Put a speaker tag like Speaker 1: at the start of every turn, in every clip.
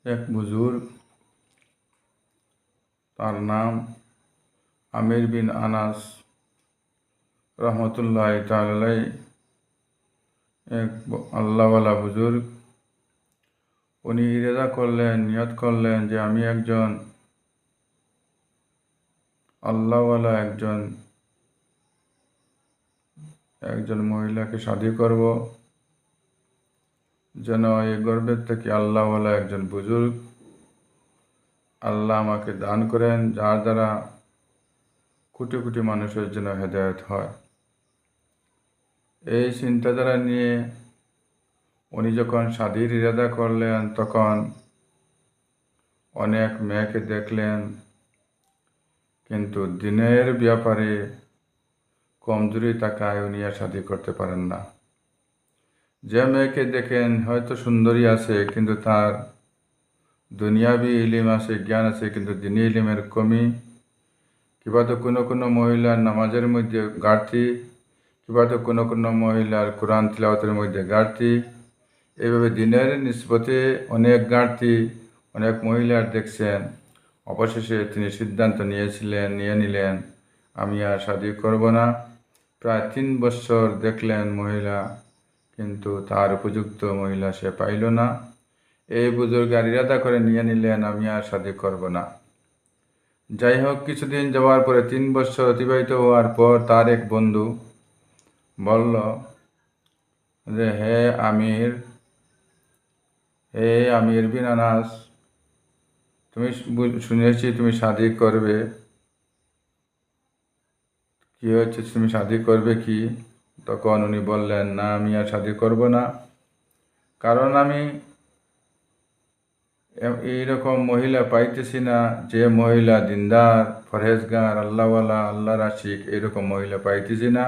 Speaker 1: এক বুজুর্গ, তার নাম আমির বিন আনাস রহমতুল্লাহ তাআলাই। এক আল্লাহওয়ালা বুজুর্গ। উনি ইরাদা করলেন, নিয়ত করলেন যে আমি একজন আল্লাহওয়ালা একজন মহিলাকে শাদী করব, যেন এই গর্বের থেকে আল্লাহওয়ালা একজন বুজুর্গ আল্লাহ আমাকে দান করেন, যার দ্বারা কোটি কোটি মানুষের জন্য হেদায়েত হয়। এই চিন্তাধারা নিয়ে উনি যখন শাদীর ইরাদা করলেন, তখন অনেক মেয়েকে দেখলেন, কিন্তু দিনের ব্যাপারে কমজোরি থাকায় উনি আর শাদী করতে পারেন না। যে মেয়েকে দেখেন হয়তো সুন্দরী আছে, কিন্তু তার দুনিয়াবি ইলিম আছে, জ্ঞান আছে, কিন্তু দিনী ইলিমের কমি, কিংবা তো কোনো মহিলার নামাজের মধ্যে ঘাটতি, কিংবা তো কোনো মহিলার কোরআন তিলাওয়াতের মধ্যে ঘাটতি, এইভাবে দিনের নিসবতে অনেক ঘাটতি অনেক মহিলার দেখছেন। অবশেষে তিনি সিদ্ধান্ত নিয়ে নিলেন আমি আর শাদী করব না। প্রায় 3 বছর দেখলেন মহিলা, কিন্তু তার উপযুক্ত মহিলা সে পাইল না। এই বুজুর্গ আর ইরাদা করে নিয়ে নিলেন আমি আর শাদী করব না। যাই হোক, কিছুদিন যাওয়ার পরে 3 বছর অতিবাহিত হওয়ার পর তার এক বন্ধু বলল যে হে আমির বিন আনাস, তুমি শুনেছি তুমি শাদী করবে, কি হয়েছে, তুমি শাদী করবে কি? তখন উনি বললেন না, আমি আর শাদী করব না, কারণ আমি এইরকম মহিলা পাইতেছি না, যে মহিলা দিনদার, পরহেজগার, আল্লাহওয়ালা, আল্লাহর আশিক, এরকম মহিলা পাইতেছি না।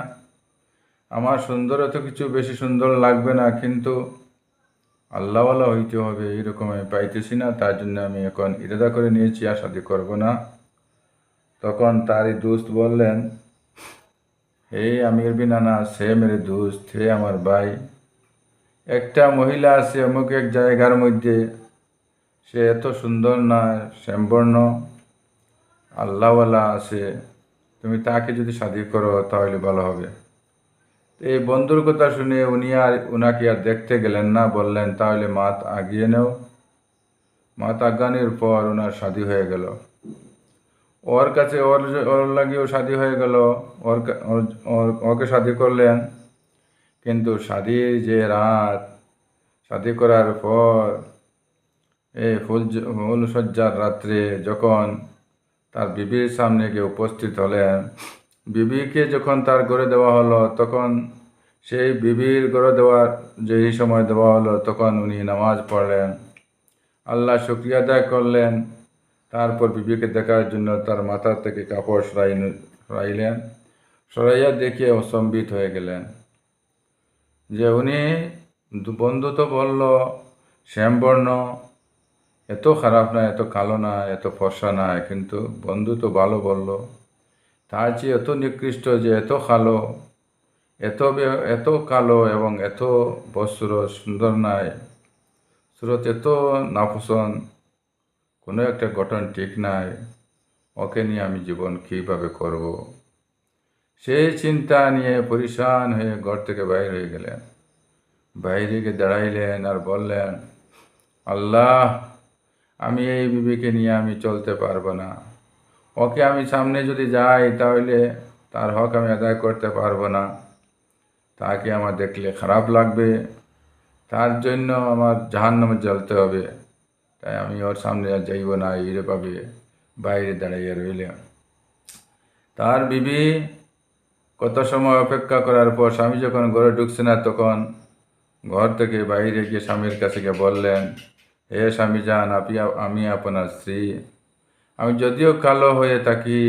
Speaker 1: আমার সুন্দর এত কিছু বেশি সুন্দর লাগবে না, কিন্তু আল্লাহওয়ালা হইতে হবে, এইরকম আমি পাইতেছি না। তার জন্য আমি এখন ইরাদা করে নিয়েছি আর শাদী করব না। তখন তারই দোস্ত বললেন, হে আমির বিন আনাস, হে মেরে দোস্ত, হে আমার ভাই, একটা মহিলা আছে অমুক এক জায়গার মধ্যে, সে এত সুন্দর না, শ্যামবর্ণ, আল্লাহওয়ালা আছে, তুমি তাকে যদি শাদী করো তাহলে ভালো হবে। এই বন্ধুর কথা শুনে উনাকে আর দেখতে গেলেন না, বললেন তাহলে মাত আগিয়ে নেও। মাত আগানোর পর ওনার শাদী হয়ে গেল। ওর কাছে ওর লাগেও শাদী হয়ে গেল, ওকে শাদী করলেন। কিন্তু শাদীর যে রাত, শাদী করার পর এই ফুলসজ্জার রাত্রে যখন তার বিবির সামনে গিয়ে উপস্থিত হলেন, বিবিকে যখন তার ঘরে দেওয়া হলো, তখন সেই বিবির ঘরে দেওয়ার যেই সময় দেওয়া হলো, তখন উনি নামাজ পড়লেন, আল্লাহ শুকরিয়া আদায় করলেন। তারপর বিবিকে দেখার জন্য তার মাথা থেকে কাপড় সরাইলেন। সরাইয়া দেখিয়ে অস্তম্ভিত হয়ে গেলেন যে উনি, বন্ধু তো বলল শ্যামবর্ণ, এত খারাপ না, এত কালো না, এত ফর্সা না, কিন্তু বন্ধু তো ভালো বলল, তার চেয়ে এত নিকৃষ্ট, যে এত কালো, এত কালো এবং এত বস্ত্র সুন্দর নাই, সুরত এত নাপসন্দ, কোনো একটা গঠন ঠিক নাই, ওকে নিয়ে আমি জীবন কীভাবে করব? সেই চিন্তা নিয়ে পরিশান হয়ে ঘর থেকে বাইর হয়ে গেলেন। বাইরে গিয়ে দাঁড়াইলেন আর বললেন, আল্লাহ, আমি এই বিবিকে নিয়ে আমি চলতে পারবো না। ওকে আমি সামনে যদি যাই তাহলে তার হক আমি আদায় করতে পারবো না, তাকে আমার দেখলে খারাপ লাগবে, তার জন্য আমার জাহান্নামে জ্বলতে হবে। তাই আমি ওর সামনে আর যাইব না, এইভাবে বাইরে দাঁড়াইয়া রইলাম। তার বিবি কত সময় অপেক্ষা করার পর স্বামী যখন ঘরে ঢুকছে না, তখন ঘর থেকে বাইরে গিয়ে স্বামীর কাছে গিয়ে বললেন, হে স্বামী যান, আমি আপনার স্ত্রী। আমি যদিও কালো হয়ে থাকি,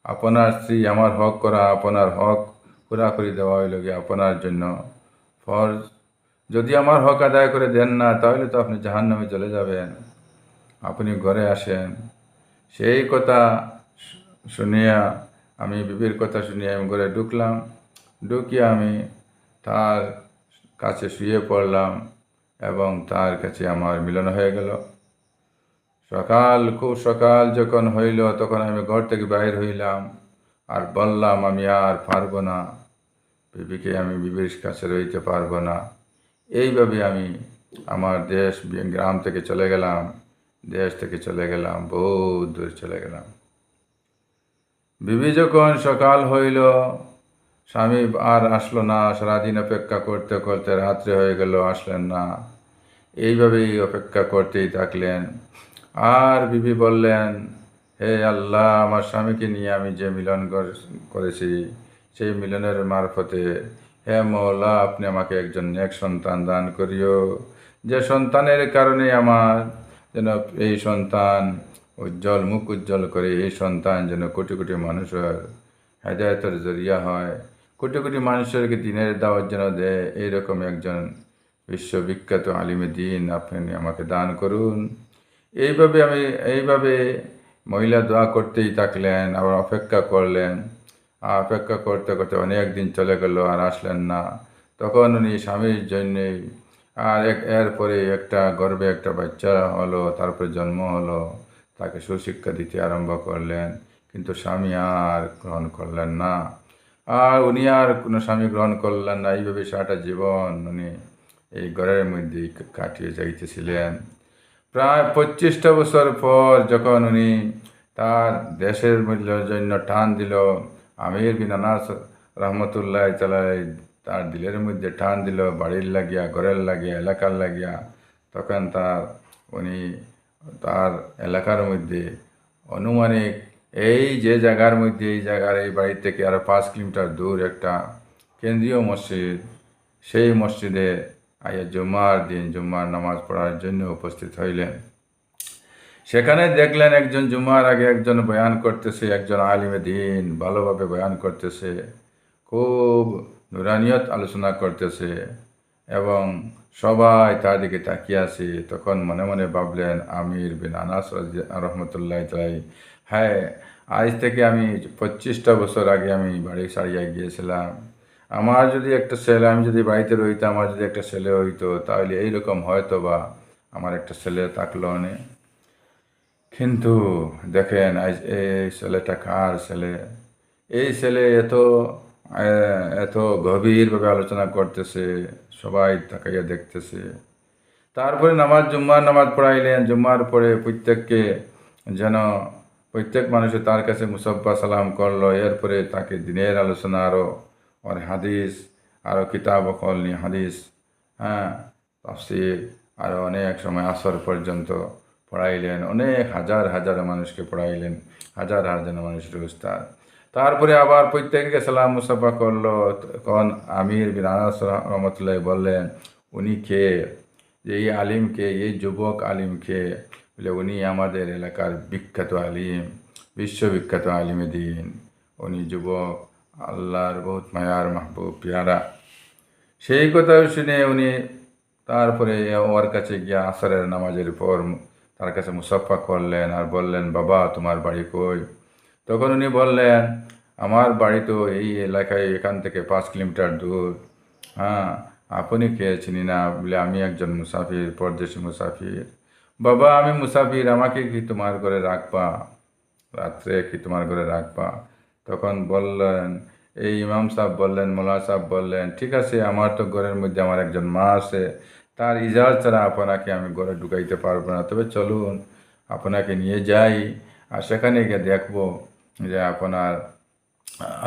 Speaker 1: আপনার স্ত্রী, আমার হক করা, আপনার হক পুরা করে দেওয়া হইল গিয়ে আপনার জন্য ফরজ। যদি আমার হক আদায় করে দেন না, তাহলে তো আপনি জাহান্নামে চলে যাবেন, আপনি ঘরে আসেন। সেই কথা শুনিয়া, আমি বিবির কথা শুনিয়া আমি ঘরে ঢুকলাম। ঢুকিয়ে আমি তার কাছে শুয়ে পড়লাম এবং তার কাছে আমার মিলন হয়ে গেল। খুব সকাল যখন হইল তখন আমি ঘর থেকে বাইর হইলাম আর বললাম আমি আর পারবো না, বিবির কাছে রইতে পারবো না। এইভাবে আমি আমার গ্রাম থেকে চলে গেলাম, দেশ থেকে চলে গেলাম, বহুত দূর চলে গেলাম। বিবি যখন সকাল হইল, স্বামী আর আসলো না। সারাদিন অপেক্ষা করতে করতে রাত্রে হয়ে গেল, আসলেন না। এইভাবেই অপেক্ষা করতেই থাকলেন। আর বিবি বললেন, হে আল্লাহ, আমার স্বামীকে নিয়ে আমি যে মিলন করেছি, সেই মিলনের মারফতে হে মওলা, আপনি আমাকে একজন নেক সন্তান দান করিও, যে সন্তানের কারণে আমার যেন এই সন্তান মুখ উজ্জ্বল করে, এই সন্তান যেন কোটি কোটি মানুষের হেদায়তের জরিয়া হয়, কোটি কোটি মানুষেরকে দিনের দাওয়াত যেন দেয়, এইরকম একজন বিশ্ববিখ্যাত আলিমে দিন আপনি আমাকে দান করুন। এইভাবে মহিলা দোয়া করতেই থাকলেন, আবার অপেক্ষা করলেন। আর অপেক্ষা করতে করতে অনেক দিন চলে গেল, আর আসলেন না। তখন উনি স্বামীর জন্যেই এরপরে গর্ভে একটা বাচ্চা হলো, তারপরে জন্ম হলো, তাকে সুশিক্ষা দিতে আরম্ভ করলেন। কিন্তু স্বামী আর গ্রহণ করলেন না, আর উনি আর কোনো স্বামী গ্রহণ করলেন না। এইভাবে সারাটা জীবন উনি এই ঘরের মধ্যেই কাটিয়ে যাইতেছিলেন। প্রায় 25টা বছর পর যখন উনি তার দেশের জন্য টান দিল, আমির বিন আনাস রহমতুল্লাহ তাআলাই তার দিলের মধ্যে টান দিল, বাড়ির লাগিয়া, ঘরের লাগিয়া, এলাকার লাগিয়া। তখন উনি তার এলাকার মধ্যে আনুমানিক এই জায়গার এই বাড়ি থেকে আরও 5 কিলোমিটার দূর একটা কেন্দ্রীয় মসজিদ, সেই মসজিদে জুম্মার দিন জুম্মার নামাজ পড়ার জন্য উপস্থিত হইলেন। সেখানে দেখলেন একজন জুম্মার আগে একজন বয়ান করতেছে, একজন আলিমে দিন ভালোভাবে বয়ান করতেছে, খুব নুরানিয়ত আলোচনা করতেছে, এবং সবাই তার দিকে তাকিয়ে আছে। তখন মনে মনে ভাবলেন আমির বিন আনাস রহমতুল্লাহ তাআলা, হ্যাঁ, আজ থেকে আমি 25টা বছর আগে আমি বাড়ি ছাড়িয়ে গিয়েছিলাম। আমি যদি বাড়িতে রইতাম, আমার যদি একটা ছেলে হইতো, তাহলে এইরকম হয়তো বা আমার একটা ছেলে থাকলো না। কিন্তু দেখেন আজ এই ছেলেটা কার ছেলে? এই ছেলে এত গভীরভাবে আলোচনা করতেছে, সবাই তাকাইয়া দেখতেছে। তারপরে জুম্মার নামাজ পড়াইলেন। জুম্মার পরে প্রত্যেক মানুষে তার কাছে মুসাফা সালাম করলো। এরপরে তাকে দিনের আলোচনা আর হাদিস, আরও কিতাব নিয়ে হাদিস, হ্যাঁ, তাফসীর, আরও অনেক সময় আসর পর্যন্ত পড়াইলেন। অনেক হাজার হাজার মানুষকে পড়াইলেন, হাজার হাজার মানুষের উস্তাদ। তারপরে আবার প্রত্যেককে সালাম মুসাফা করলো। তখন আমির বিন আনাস রহমতুল্লাহ বললেন, উনি কে? যে এই আলিমকে, এই যুবক আলিমকে? বলে, উনি আমাদের এলাকার বিখ্যাত আলিম, বিশ্ববিখ্যাত আলিমে দিন। উনি যুবক, আল্লাহর বহুত মায়ার মাহবুব পেয়ারা। সেই কথা শুনে উনি তারপরে ওর কাছে গিয়া আসরের নামাজের পর তার কাছে মুসাফা করলেন আর বললেন, বাবা, তোমার বাড়ি কই? তখন উনি বললেন, আমার বাড়ি তো এই এলাকায়, এখান থেকে 5 কিলোমিটার দূর। হ্যাঁ, আপনি কে? চিনি না। বলে, আমি একজন মুসাফির, পরদেশি মুসাফির। বাবা, আমি মুসাফির, আমাকে কি তোমার ঘরে রাখবা? রাত্রে কি তোমার ঘরে রাখবা? তখন বললেন, এই ইমাম সাহেব বললেন, মোল্লা সাহেব বললেন, ঠিক আছে, আমার তো ঘরের মধ্যে আমার একজন মা আছে, তার ইজাজত ছাড়া আপনাকে আমি ঘরে ঢুকাইতে পারবো না। তবে চলুন, আপনাকে নিয়ে যাই, আর সেখানে গিয়ে দেখবো যে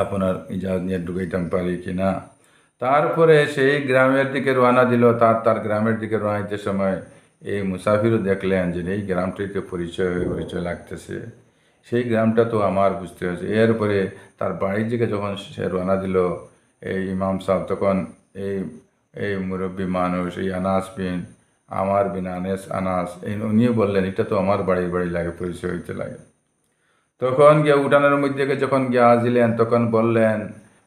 Speaker 1: আপনার ইজাজত নিয়ে ঢুকাইতে পারি কি না। তারপরে সেই গ্রামের দিকে রওনা দিল। তার গ্রামের দিকে রওনাইতে সময় এই মুসাফিরও দেখলেন যে এই গ্রামটিতে পরিচয় লাগতেছে, সেই গ্রামটা তো আমার বুঝতে হয়েছে। এরপরে তার বাড়ির দিকে যখন সে রওনা দিল, এই ইমাম সাহেব তখন এই এই মুরব্বী মানুষ, এই আমার বিন আনাস, উনিও বললেন, এটা তো আমার বাড়ি লাগে, পরিচয় হইতে লাগে। তখন গিয়ে উঠানের মধ্যে যখন গিয়ে আসিলেন, তখন বললেন,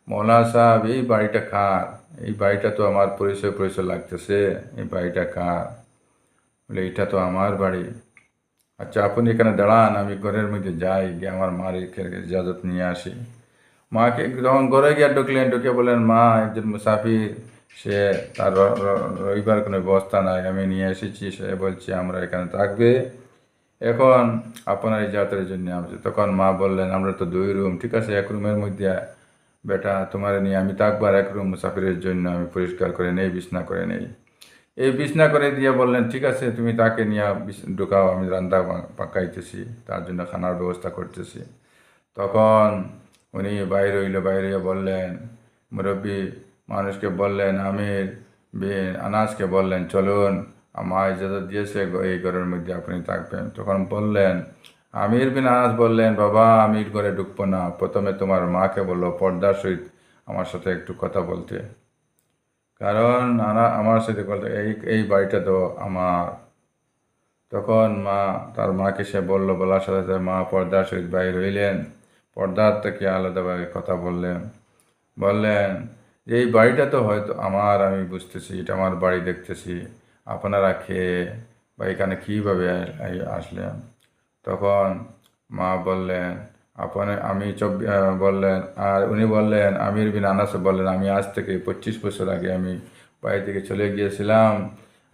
Speaker 1: মৌলা সাহেব, এই বাড়িটা কার? এই বাড়িটা তো আমার পরিচয় লাগতেছে, এই বাড়িটা কার? বলে, এটা তো আমার বাড়ি। আচ্ছা, আপনি এখানে দাঁড়ান, আমি ঘরের মধ্যে যাই, গিয়ে আমার মার ইজাজত নিয়ে আসি। মাকে যখন ঘরে গিয়ে ঢুকে বলেন, মা, একজন মুসাফির, সে তার রইবার কোনো ব্যবস্থা নাই, আমি নিয়ে এসেছি, সে বলছে আমরা এখানে থাকবে, এখন আপনার ইজাতের জন্য আসছে। তখন মা বললেন, আমরা তো 2 রুম, ঠিক আছে, 1 রুমের মধ্যে বেটা তোমার নিয়ে আমি থাকবো, আর 1 রুম মুসাফিরের জন্য আমি পরিষ্কার করে নেই, বিছনা করে নেই। এই বিছনা করে দিয়ে বললেন, ঠিক আছে, তুমি তাকে নিয়ে ঢুকাও, আমি রান্না পাকাইতেছি, তার জন্য খানার ব্যবস্থা করতেছি। তখন উনি বাইরে হইল, বাইরে হইয়া বললেন, মুরব্বী মানুষকে বললেন, আমির বিন আনাসকে বললেন, চলুন, আমার ইজাজত দিয়েছে, এই ঘরের মধ্যে আপনি থাকবেন। তখন বললেন, আমির বিন আনাস বললেন, বাবা আমি ঘরে ঢুকবো না, প্রথমে তোমার মাকে বললো পর্দার সহিত আমার সাথে একটু কথা বলতে, কারণ আমার সাথে বলতে এই বাড়িটা তো আমার। তখন তার মাকে সে বলল, বলার সাথে সাথে মা পর্দার সহিত বাইর হইলেন, পর্দার থেকে আলাদাভাবে কথা বললেন যে এই বাড়িটা তো হয়তো আমার, আমি বুঝতেছি এটা আমার বাড়ি, দেখতেছি আপনারা খেয়ে বা এখানে কীভাবে আসলেন। তখন মা বললেন, বললেন, আর উনি বললেন, আমির বিন আনাস বললেন, আমি আজ থেকে 25 বছর আগে আমি বাড়ি থেকে চলে গিয়েছিলাম,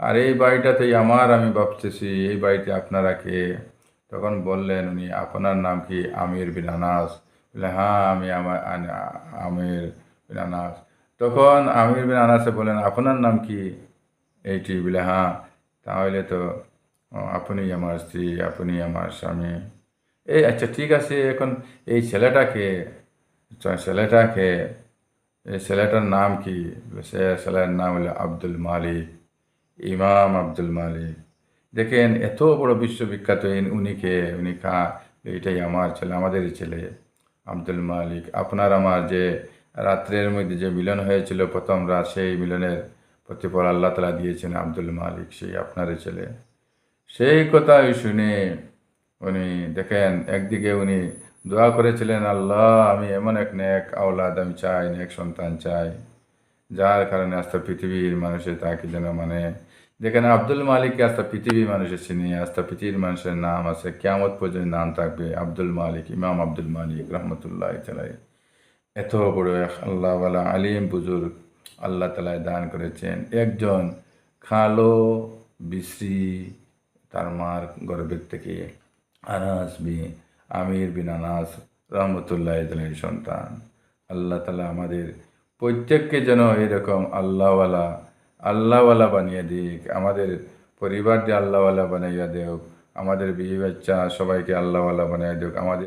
Speaker 1: আর এই বাড়িটাতেই আমার, আমি ভাবতেছি এই বাড়িতে আপনারা কে। তখন বললেন উনি, আপনার নাম কি? আমির বিন আনাস। বলে, হ্যাঁ আমি আমির বিন আনাস। তখন আমির বিন আনাসে বললেন, আপনার নাম কি? এইটি। বলে, হ্যাঁ। তাহলে তো আপনি আমার স্ত্রী, আপনি আমার স্বামী। আচ্ছা ঠিক আছে, এখন এই ছেলেটাকে ছেলেটাকে এই ছেলেটার নাম কি? বলে, ছেলের নাম হলো আব্দুল মালিক, ইমাম আব্দুল মালিক। দেখেন এত বড় বিশ্ববিখ্যাত উনি এইটাই আমার ছেলে, আমাদেরই ছেলে আব্দুল মালিক। আপনার আমার যে রাত্রের মধ্যে যে মিলন হয়েছিল প্রথম রাত, সেই মিলনের প্রতিফল আল্লাহ তাআলা দিয়েছেন আব্দুল মালিক, সেই আপনারই ছেলে। সেই কথা শুনে উনি দেখেন, একদিকে উনি দোয়া করেছিলেন, আল্লাহ আমি এমন এক নেক আওলাদ আমি চাই, নেক সন্তান চাই, যার কারণে আস্তে পৃথিবীর মানুষের তাকে যেন মানে, যেখানে আব্দুল মালিককে আস্তে পৃথিবীর মানুষের চিনি, আস্তে পৃথিবীর মানুষের নাম আছে, কিয়ামত পর্যন্ত নাম থাকবে আব্দুল মালিক, ইমাম আব্দুল মালিক রহমতুল্লাহ তাআলা। এত বড় এক আল্লাহওয়ালা আলিম বুজুর্গ আল্লাহ তাআলা দান করেছেন, একজন খালো বিশ্রী, তার মার গর্ভের থেকে আমির বিন আনাস রহমতুল্লাহ তাআলার সন্তান। আল্লাহ তাআলা আমাদের প্রত্যেককে যেন এরকম আল্লাহওয়ালা বানিয়ে দিক, আমাদের পরিবারকে আল্লাহওয়ালা বানাইয়া দেওক, আমাদের বিবি বাচ্চা সবাইকে আল্লাহওয়ালা বানিয়ে দেওক, আমাদের